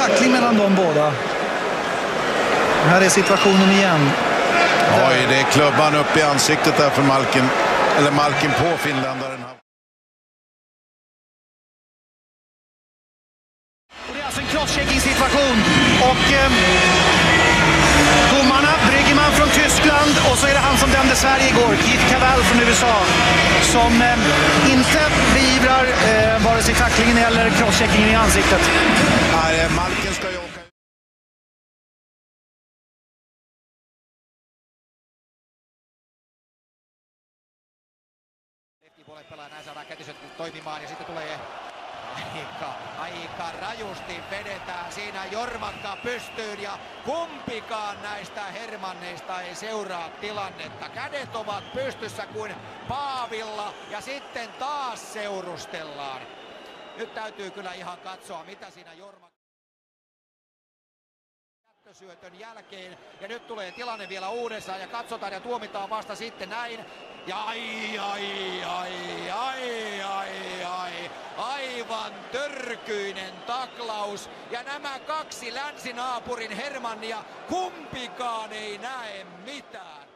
tackling mellan de båda. Här är situationen igen. Oj, det är klubban upp i ansiktet där för Malkin. Eller Malkin på finländaren. Och det är alltså en crosschecking-situation. Och domarna, Bryggeman från Tyskland och så är det han som dömde Sverige igår, Keith Cavall från USA, som inte beivrar vare sig tacklingen eller crosscheckingen i ansiktet. Nej, Malkin ska ju åka. Puolet pelaa, näin saadaan kätisyt toimimaan ja sitten tulee aika rajusti vedetään siinä Jormakka pystyyn ja kumpikaan näistä Hermanneista ei seuraa tilannetta. Kädet ovat pystyssä kuin Paavilla ja sitten taas seurustellaan. Nyt täytyy kyllä ihan katsoa mitä siinä Jormakka syötön jälkeen ja nyt tulee tilanne vielä uudestaan ja katsotaan ja tuomitaan vasta sitten näin. Ja aivan törkyinen taklaus ja nämä kaksi länsinaapurin Hermannia kumpikaan ei näe mitään.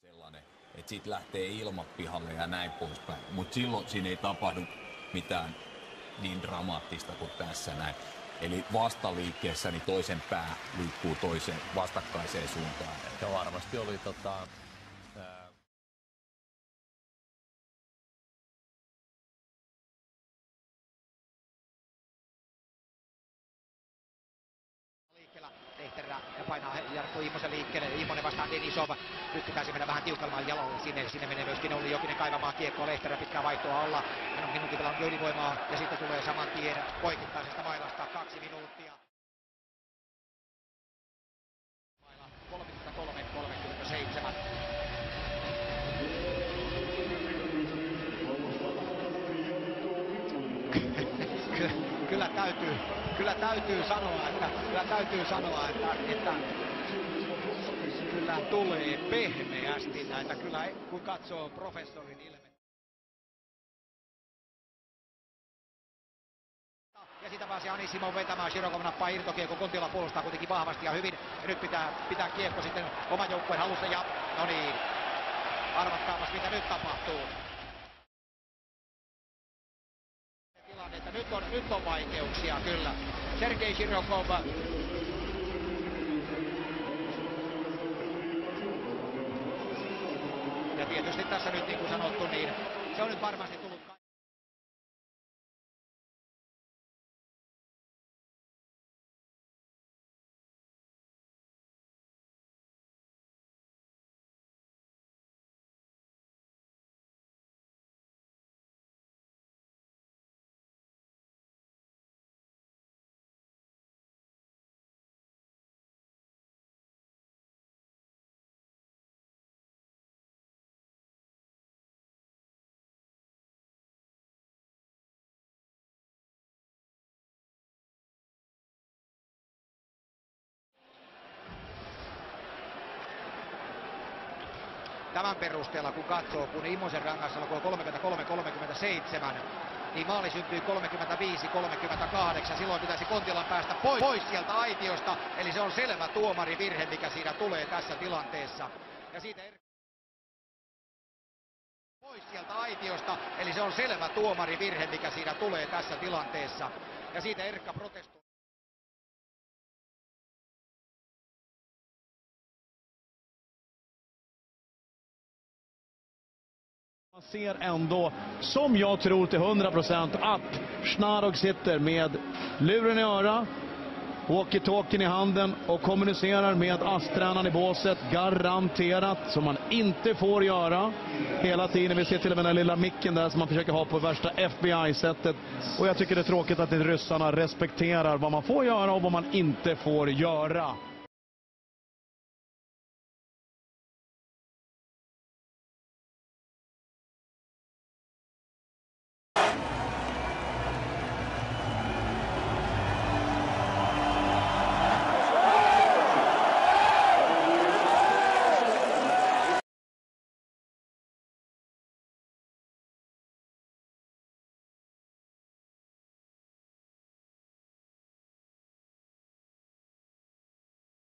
Sellainen, että siitä lähtee ilmat pihalle ja näin poispäin, mutta silloin siinä ei tapahdu mitään niin dramaattista kuin tässä näin. Eli vastaliikkeessä niin toisen pää liikkuu toiseen vastakkaiseen suuntaan. Ja varmasti oli Lehterä ja painaa Jarkko Immosen liikkeelle. Immonen vastaan Denisov. Nyt pitäisi mennä vähän tiukalmaan jalolle. Sinne menee myöskin Olli Jokinen kaivamaan kiekkoa. Lehterä pitkää vaihtoa alla. Hän on minuutin pelannut ylivoimaa. Ja sitten tulee saman tien poikittaisesta mailasta 2 minuuttia. Maila 33-37. Kyllä täytyy sanoa, että kyllä tulee pehmeästi näitä, kyllä kun katsoo professorin ilmettä. Ja sitä pääsee Anisimov vetämään, Shirokov nappaa irtokiekko, Kontiola puolustaa kuitenkin vahvasti ja hyvin. Ja nyt pitää kiekko sitten oman joukkueen halussa ja no niin, arvatkaapas mitä nyt tapahtuu. Että nyt on vaikeuksia kyllä. Sergei Shirokov. Ja tietysti tässä nyt niin kuin sanottu, niin se on nyt varmasti tullut. Tämän perusteella kun katsoo, kun Immosen rangaistus on 33-37, niin maali syntyy 35-38. Silloin pitäisi Kontiolan päästä pois sieltä aitiosta. Eli se on selvä tuomarivirhe, mikä siinä tulee tässä tilanteessa. Ja siitä pois sieltä aitiosta. Eli se on selvä tuomarivirhe, mikä siinä tulee tässä tilanteessa. Ja siitä Erkka protestoi. Man ser ändå, som jag tror till 100%, att Schnarog sitter med luren i öra, walkie-talkien i handen och kommunicerar med ASS-tränaren i båset, garanterat, som man inte får göra hela tiden. Vi ser till och med den lilla micken där som man försöker ha på värsta FBI-sättet. Och jag tycker det är tråkigt att ryssarna respekterar vad man får göra och vad man inte får göra.